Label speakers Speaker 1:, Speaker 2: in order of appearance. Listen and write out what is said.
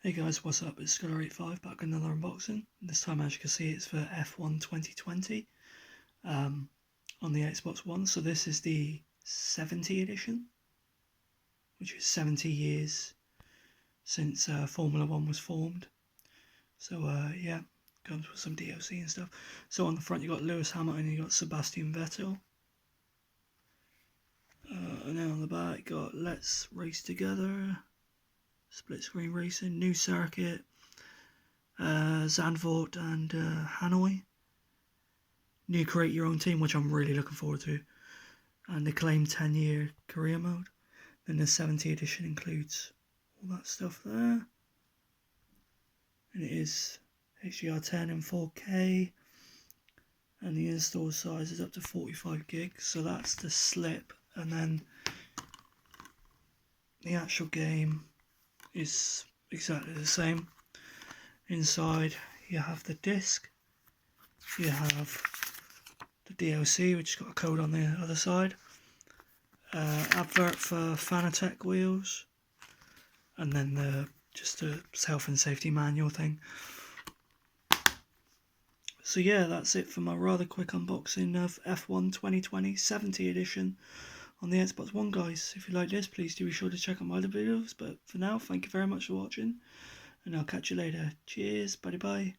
Speaker 1: Hey guys, what's up? It's Scholar85 back with another unboxing. This time, as you can see, it's for F1 2020 on the Xbox One. So this is the 70 edition, which is 70 years since Formula One was formed. So yeah, comes with some DLC and stuff. So on the front you got Lewis Hamilton and you got Sebastian Vettel. And then on the back you got Let's Race Together, split screen racing, new circuit, Zandvoort and Hanoi. New create your own team, which I'm really looking forward to, and the claimed 10-year career mode. Then the 70 edition includes all that stuff there, and it is HDR10 and 4K, and the install size is up to 45 gigs. So that's the slip, and then the actual game is exactly the same. Inside you have the disc, you have the DLC, which has got a code on the other side, advert for Fanatec wheels, and then just a health and safety manual thing. So yeah, that's it for my rather quick unboxing of F1 2020 70 edition on the Xbox One, guys. If you like this, please do be sure to check out my other videos, but for now, thank you very much for watching, and I'll catch you later. Cheers, bye bye.